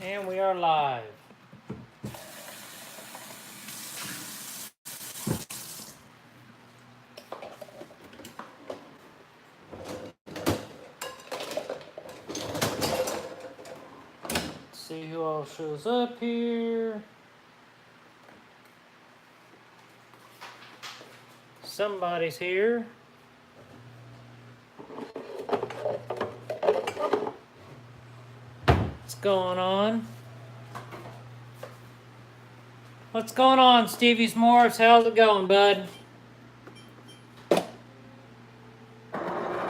And we are live. Let's see who all shows up here. Somebody's here. What's going on? What's going on, Stevie's Morphs? How's it going, bud?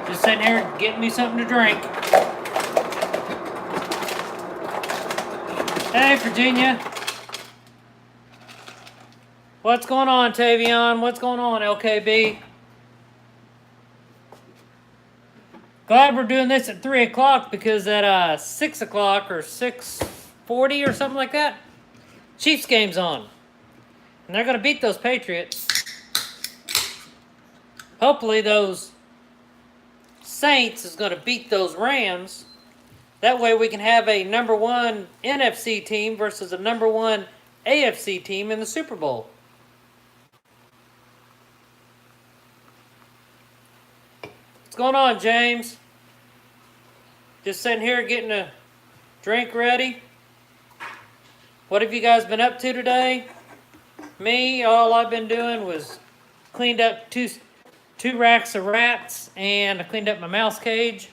Just sitting here getting me something to drink. Hey, Virginia. What's going on, Tavion? What's going on, LKB? Glad we're doing this at 3 o'clock because at 6 o'clock or 6:40 or something like that, Chiefs game's on. And they're going to beat those Patriots. Hopefully those Saints is going to beat those Rams. That way we can have a number 1 NFC team versus a number 1 AFC team in the Super Bowl. What's going on, James? Just sitting here getting a drink ready. What have you guys been up to today? Me, all I've been doing was cleaned up two racks of rats, and I cleaned up my mouse cage.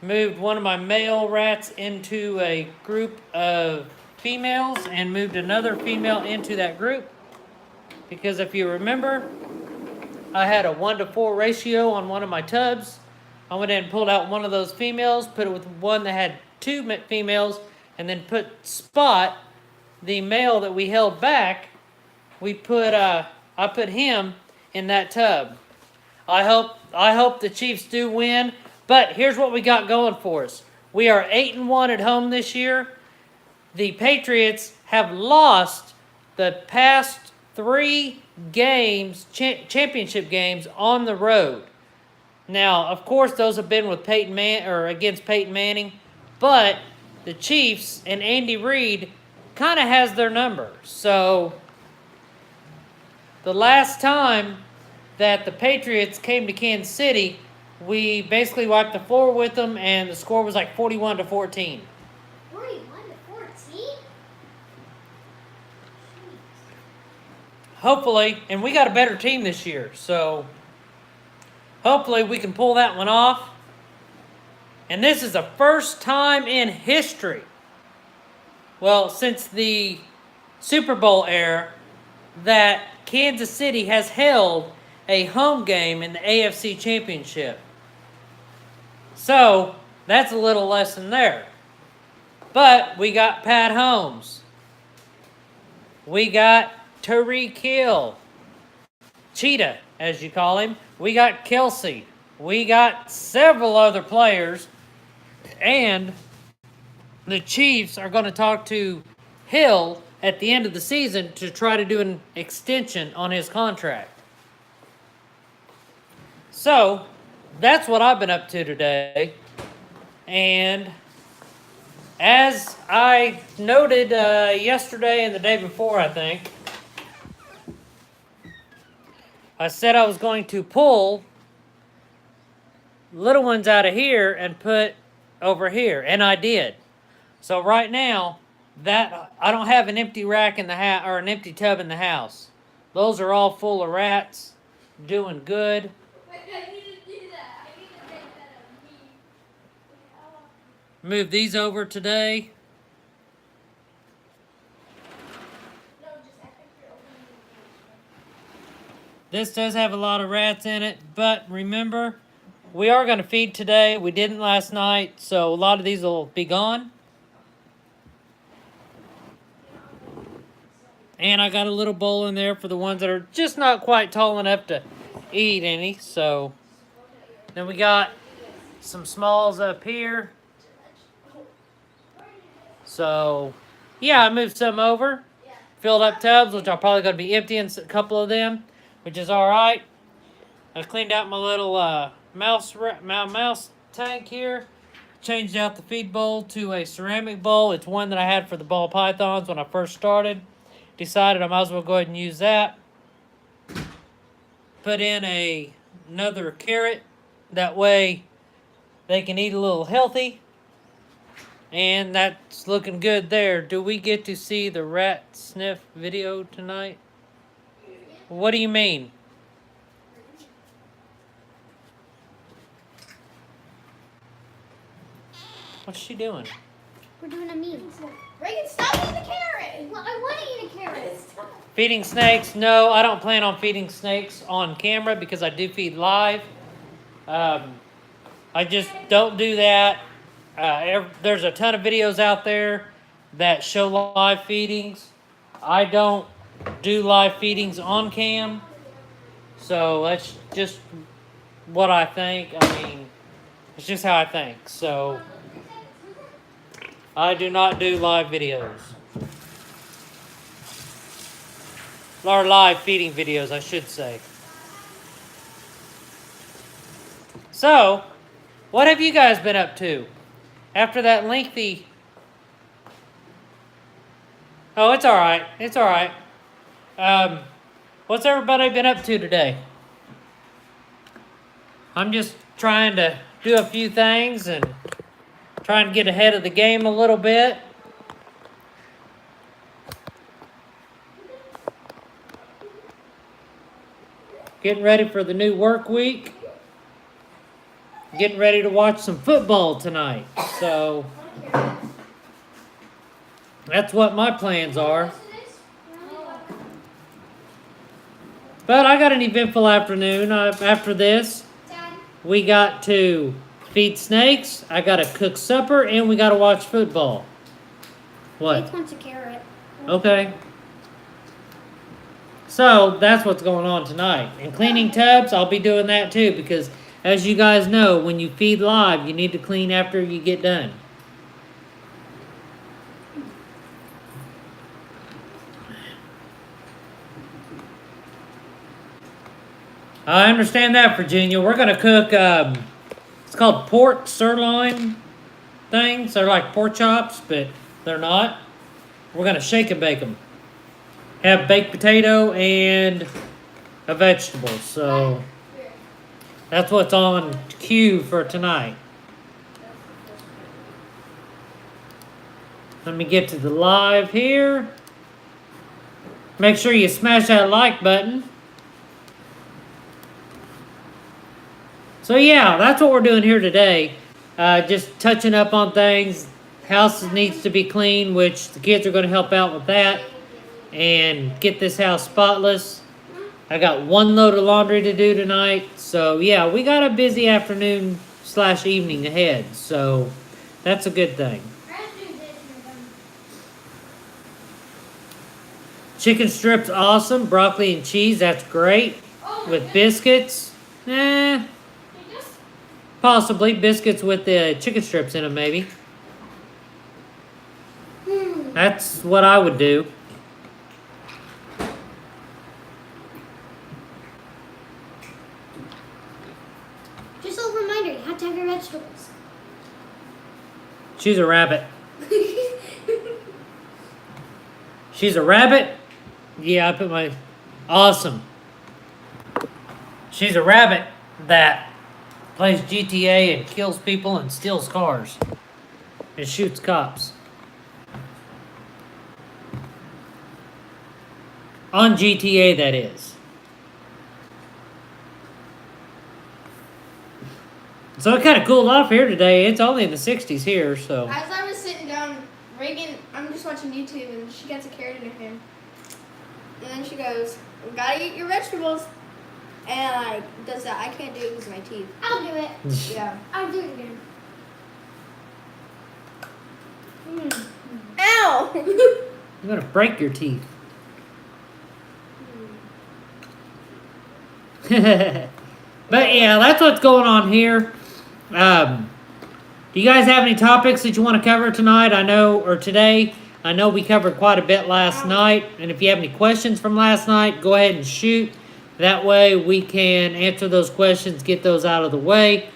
Moved one of my male rats into a group of females and moved another female into that group. Because if you remember, I had a 1-to-4 ratio on one of my tubs. I went in and pulled out one of those females, put it with one that had 2 females, and then put Spot, the male that we held back, I put him in that tub. I hope the Chiefs do win, but here's what we got going for us. We are 8-1 at home this year. The Patriots have lost the past 3 games, championship games on the road. Now, of course, those have been with against Peyton Manning, but the Chiefs and Andy Reid kind of has their number. So, the last time that the Patriots came to Kansas City, we basically wiped the floor with them, and the score was like 41-14. 41-14? Hopefully, and we got a better team this year, so hopefully we can pull that one off. And this is the first time in history, well, since the Super Bowl era, that Kansas City has held a home game in the AFC Championship. So, that's a little lesson there. But we got Pat Holmes. We got Tyreek Hill. Cheetah, as you call him. We got Kelsey. We got several other players. And the Chiefs are going to talk to Hill at the end of the season to try to do an extension on his contract. So, that's what I've been up to today. And as I noted yesterday and the day before, I think, I said I was going to pull little ones out of here and put over here, and I did. So right now, that I don't have an empty rack in the house or an empty tub in the house. Those are all full of rats, doing good. Move these over today. This does have a lot of rats in it, but remember, we are going to feed today. We didn't last night, so a lot of these will be gone. And I got a little bowl in there for the ones that are just not quite tall enough to eat any. So then we got some smalls up here. So yeah, I moved some over. Filled up tubs, which I'm probably going to be emptying a couple of them, which is all right. I cleaned out my little mouse tank here. changed out the feed bowl to a ceramic bowl. It's one that I had for the ball pythons when I first started. Decided I might as well go ahead and use that. Put in another carrot. That way they can eat a little healthy. And that's looking good there. Do we get to see the rat sniff video tonight? What do you mean? What's she doing? We're doing a meal. Reagan, stop eating the carrot! Well, I want to eat a carrot. Feeding snakes? No, I don't plan on feeding snakes on camera because I do feed live. I just don't do that. There's a ton of videos out there that show live feedings. I don't do live feedings on cam. So that's just what I think. I mean, it's just how I think. So I do not do live videos. Or live feeding videos, I should say. So, what have you guys been up to? After that lengthy... Oh, it's alright. It's alright. What's everybody been up to today? I'm just trying to do a few things and trying to get ahead of the game a little bit. Getting ready for the new work week. Getting ready to watch some football tonight. So that's what my plans are. But I got an eventful afternoon. After this, we got to feed snakes. I got to cook supper, and we got to watch football. What? He wants a carrot. Okay. So that's what's going on tonight. And cleaning tubs, I'll be doing that too because, as you guys know, when you feed live, you need to clean after you get done. I understand that, Virginia. We're going to cook, it's called pork sirloin things. They're like pork chops, but they're not. We're going to shake and bake them. Have baked potato and a vegetable. So that's what's on cue for tonight. Let me get to the live here. Make sure you smash that like button. So yeah, that's what we're doing here today. Just touching up on things. House needs to be clean, which the kids are going to help out with that. And get this house spotless. I got one load of laundry to do tonight. So yeah, we got a busy afternoon / evening ahead. So that's a good thing. Chicken strips, awesome. Broccoli and cheese, that's great. With biscuits, possibly biscuits with the chicken strips in them, maybe. That's what I would do. Just a little reminder, you have to have your vegetables. She's a rabbit. She's a rabbit? Yeah, I put my... Awesome. She's a rabbit that plays GTA and kills people and steals cars. And shoots cops. On GTA, that is. So it kind of cooled off here today. It's only in the 60s here, so... As I was sitting down, Reagan, I'm just watching YouTube, and she gets a carrot in her hand. And then she goes, "We gotta eat your vegetables." And does that. I can't do it because of my teeth. I'll do it. Yeah. I'll do it again. Ow! I'm going to break your teeth. But yeah, that's what's going on here. Do you guys have any topics that you want to cover tonight? Today. I know we covered quite a bit last night. And if you have any questions from last night, go ahead and shoot. That way we can answer those questions, get those out of the way.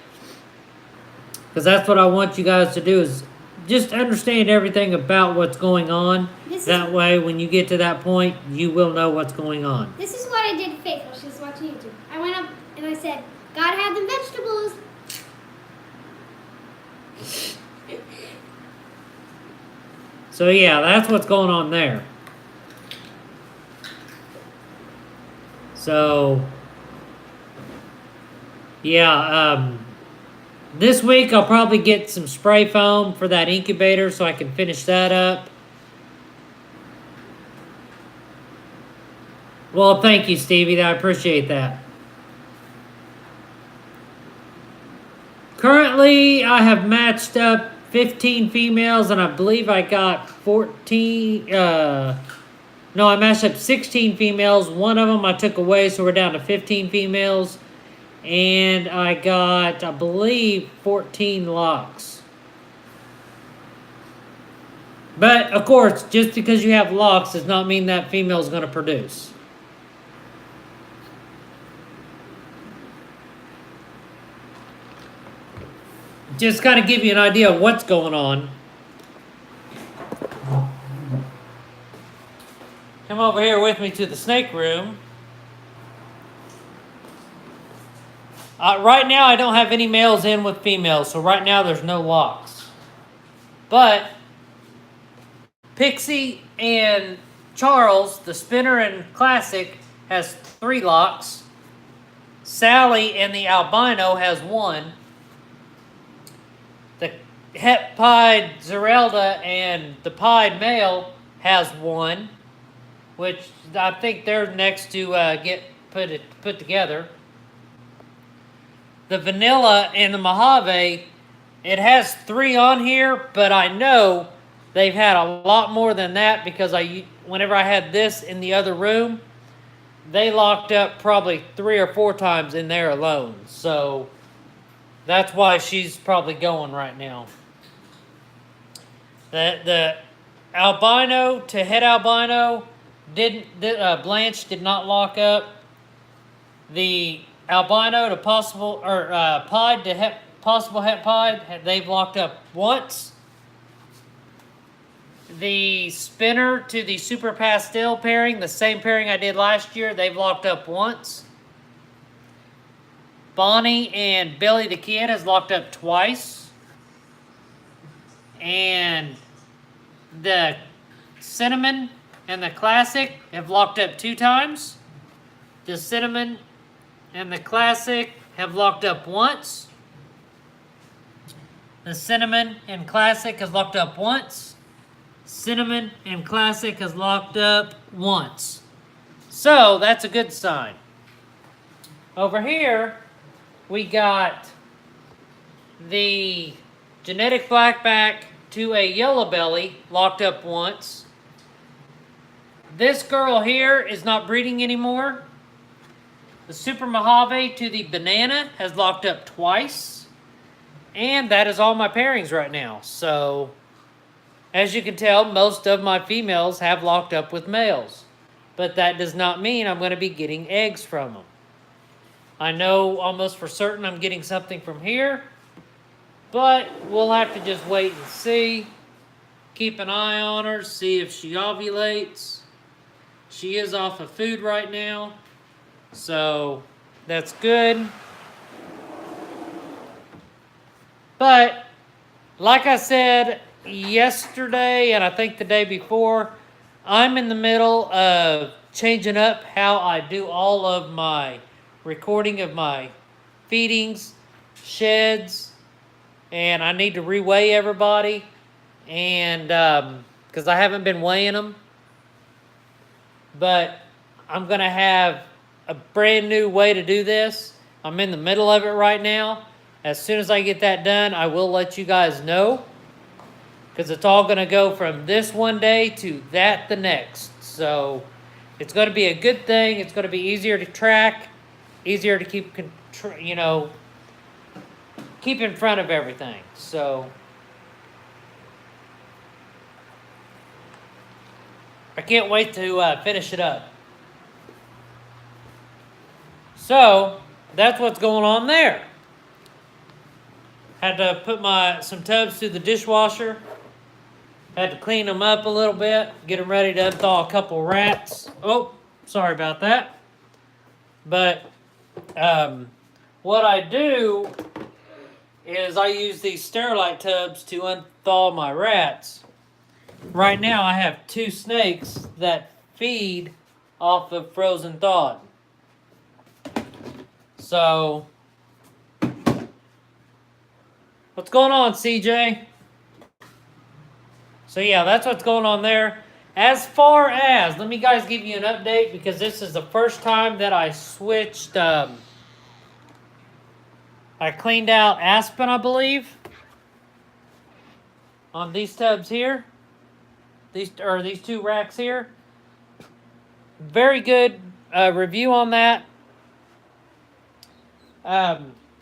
Because that's what I want you guys to do is just understand everything about what's going on. That way, when you get to that point, you will know what's going on. This is what I did to Faith while she was watching YouTube. I went up and I said, "Gotta have the vegetables." So yeah, that's what's going on there. So yeah, this week I'll probably get some spray foam for that incubator so I can finish that up. Well, thank you, Stevie. I appreciate that. Currently, I have matched up 15 females, and I believe I got 14. No, I matched up 16 females. One of them I took away, so we're down to 15 females. And I got, I believe, 14 locks. But, of course, just because you have locks does not mean that female is going to produce. Just kind of give you an idea of what's going on. Come over here with me to the snake room. Right now, I don't have any males in with females, so right now there's no locks. But Pixie and Charles, the spinner and classic, has 3 locks. Sally and the albino has 1. The het pied Zerelda and the pied male has 1, which I think they're next to get put together. The vanilla and the Mojave, it has 3 on here, but I know they've had a lot more than that because whenever I had this in the other room, they locked up probably 3 or 4 times in there alone. So that's why she's probably going right now. The albino to het albino Blanche did not lock up. The albino to pied to possible het pied, they've locked up once. The spinner to the super pastel pairing, the same pairing I did last year, they've locked up once. Bonnie and Billy the Kid has locked up twice. And the cinnamon and the classic have locked up 2 times. The cinnamon and the classic have locked up once. The cinnamon and classic has locked up once. Cinnamon and classic has locked up once. So that's a good sign. Over here, we got the genetic blackback to a yellow belly locked up once. This girl here is not breeding anymore. The Super Mojave to the banana has locked up twice. And that is all my pairings right now. So, as you can tell, most of my females have locked up with males. But that does not mean I'm going to be getting eggs from them. I know almost for certain I'm getting something from here. But we'll have to just wait and see. Keep an eye on her, see if she ovulates. She is off of food right now. So, that's good. But, like I said yesterday, and I think the day before, I'm in the middle of changing up how I do all of my recording of my feedings, sheds, and I need to reweigh everybody, and because I haven't been weighing them. But I'm going to have a brand new way to do this. I'm in the middle of it right now. As soon as I get that done, I will let you guys know. Because it's all going to go from this one day to that the next. So it's going to be a good thing. It's going to be easier to track. Easier to keep, keep in front of everything. So I can't wait to finish it up. So that's what's going on there. Had to put some tubs through the dishwasher. Had to clean them up a little bit. Get them ready to unthaw a couple rats. Oh, sorry about that. But what I do is I use these Sterilite tubs to unthaw my rats. Right now I have 2 snakes that feed off of frozen thawed. So, what's going on, CJ? So yeah, that's what's going on there. As far as, let me guys give you an update because this is the first time that I switched, I cleaned out Aspen, I believe, on these tubs here. These 2 racks here. Very good review on that.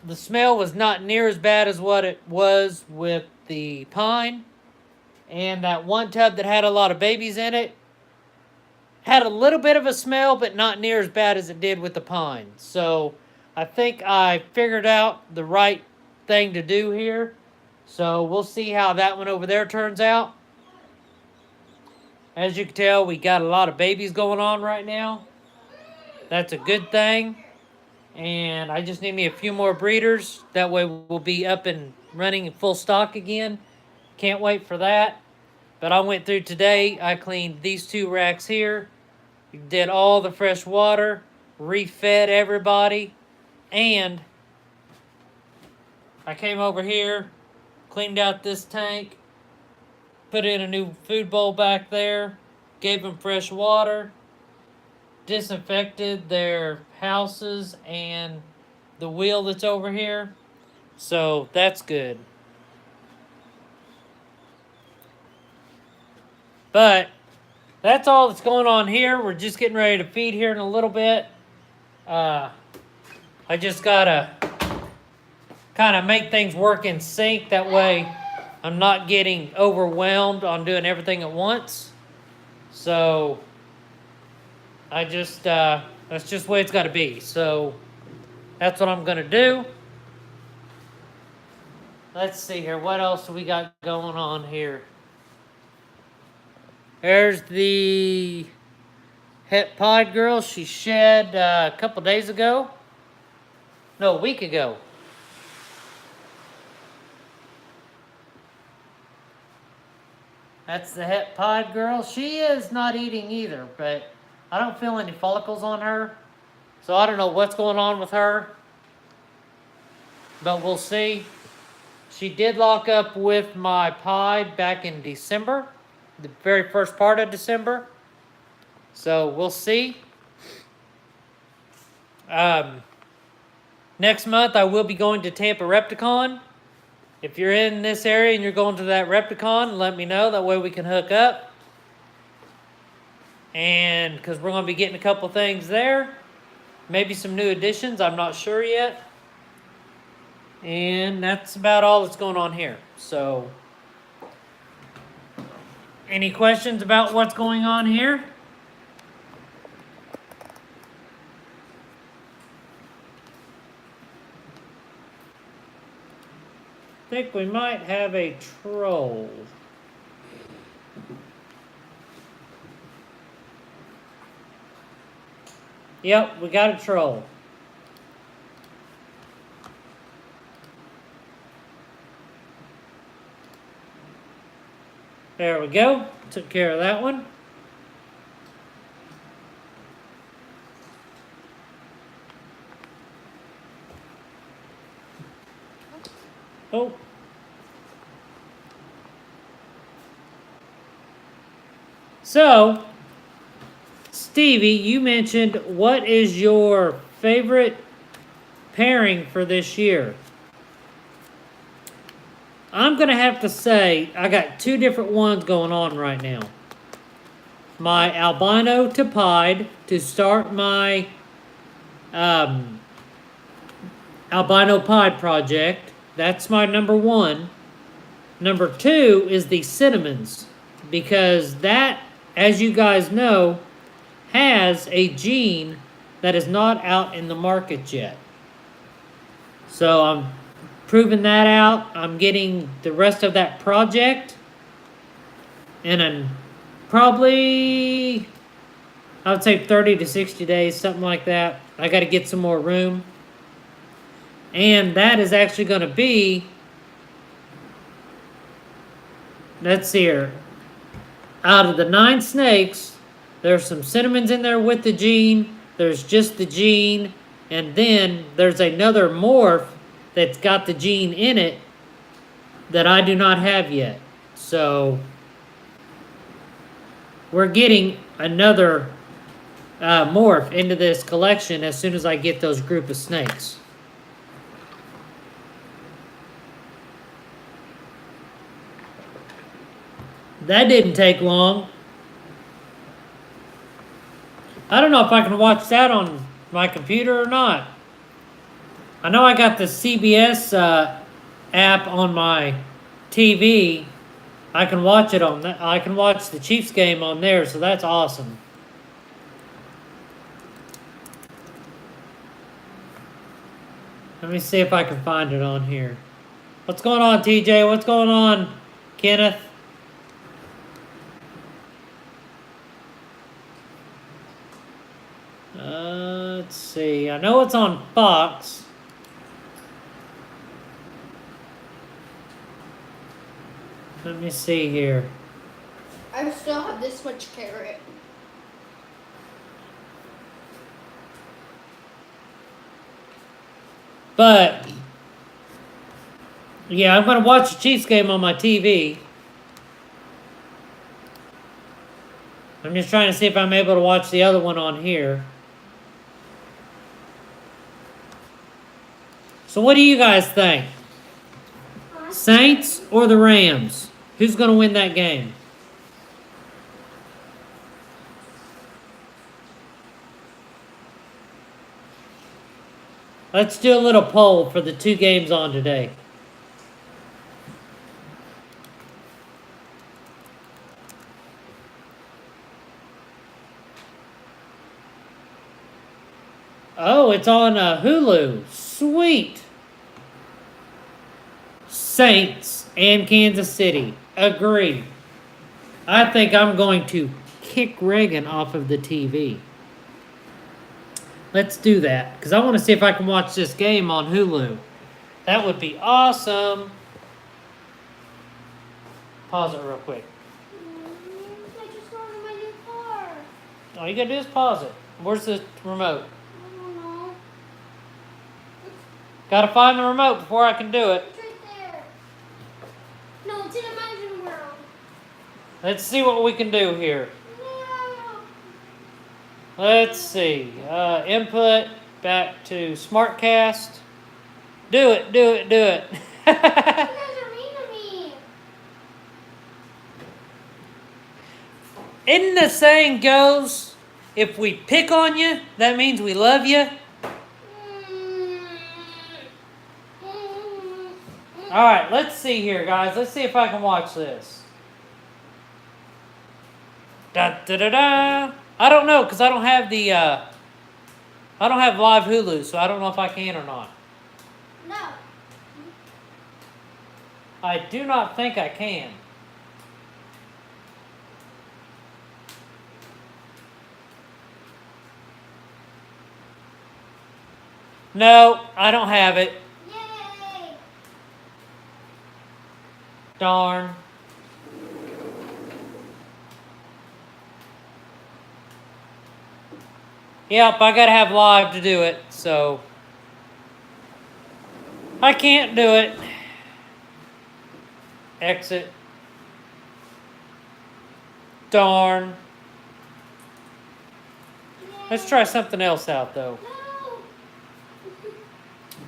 The smell was not near as bad as what it was with the pine. And that one tub that had a lot of babies in it had a little bit of a smell, but not near as bad as it did with the pine. So I think I figured out the right thing to do here. So we'll see how that one over there turns out. As you can tell, we got a lot of babies going on right now. That's a good thing. And I just need me a few more breeders. That way we'll be up and running in full stock again. Can't wait for that. But I went through today. I cleaned these 2 racks here. Did all the fresh water. Refed everybody. And I came over here. Cleaned out this tank. Put in a new food bowl back there. Gave them fresh water. Disinfected their houses and the wheel that's over here. So that's good. But that's all that's going on here. We're just getting ready to feed here in a little bit. I just gotta kind of make things work in sync. That way I'm not getting overwhelmed on doing everything at once. So I just, that's just the way it's got to be. So that's what I'm going to do. Let's see here. What else do we got going on here? There's the het pod girl. She shed a couple days ago. No, a week ago. That's the het pod girl. She is not eating either, but I don't feel any follicles on her. So I don't know what's going on with her. But we'll see. She did lock up with my pod back in December. The very first part of December. So we'll see. Next month I will be going to Tampa Repticon. If you're in this area and you're going to that Repticon, let me know. That way we can hook up. And because we're going to be getting a couple things there. Maybe some new additions. I'm not sure yet. And that's about all that's going on here. So, any questions about what's going on here? I think we might have a troll. Yep, we got a troll. There we go. Took care of that one. Oh. So, Stevie, you mentioned what is your favorite pairing for this year? I'm going to have to say I got 2 different ones going on right now. My albino to pied to start my albino pied project. That's my number 1. Number 2 is the cinnamons, because that, as you guys know, has a gene that is not out in the market yet. So I'm proving that out. I'm getting the rest of that project. And I'm probably, I would say 30 to 60 days, something like that. I got to get some more room. And that is actually going to be, let's see here, out of the 9 snakes, there's some cinnamons in there with the gene. There's just the gene. And then there's another morph that's got the gene in it that I do not have yet. So we're getting another morph into this collection as soon as I get those group of snakes. That didn't take long. I don't know if I can watch that on my computer or not. I know I got the CBS app on my TV. I can watch it on that. I can watch the Chiefs game on there, so that's awesome. Let me see if I can find it on here. What's going on, TJ? What's going on, Kenneth? Let's see. I know it's on Fox. Let me see here. I still have this much carrot. But yeah, I'm gonna watch the Chiefs game on my TV. I'm just trying to see if I'm able to watch the other one on here. So what do you guys think? Saints or the Rams? Who's going to win that game? Let's do a little poll for the 2 games on today. Oh, it's on Hulu. Sweet. Saints and Kansas City. Agree. I think I'm going to kick Reagan off of the TV. Let's do that, because I want to see if I can watch this game on Hulu. That would be awesome. Pause it real quick. I just started my new car. All you gotta do is pause it. Where's the remote? I don't know. Gotta find the remote before I can do it. It's right there. No, it's in Imagine World. Let's see what we can do here. No. Let's see. Input back to SmartCast. Do it, do it, do it. You guys are mean to me. Isn't the saying goes, if we pick on you, that means we love you? Alright, let's see here, guys. Let's see if I can watch this. Da da da da. I don't know, because I don't have the I don't have live Hulu, so I don't know if I can or not. No. I do not think I can. No, I don't have it. Yay. Darn. Yep, I gotta have live to do it, so I can't do it. Exit. Darn. Let's try something else out though.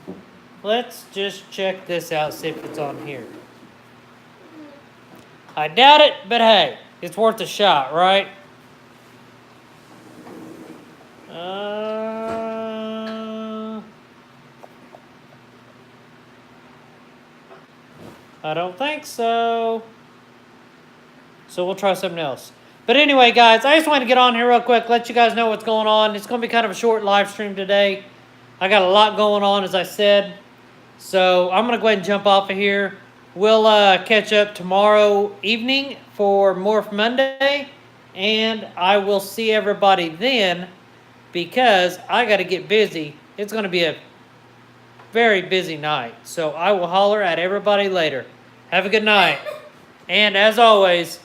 No. Let's just check this out, see if it's on here. I doubt it, but hey, it's worth a shot, right? I don't think so. So we'll try something else. But anyway, guys, I just wanted to get on here real quick, let you guys know what's going on. It's going to be kind of a short live stream today. I got a lot going on, as I said. So I'm going to go ahead and jump off of here. We'll catch up tomorrow evening for Morph Monday. And I will see everybody then because I got to get busy. It's going to be a very busy night. So I will holler at everybody later. Have a good night. And as always,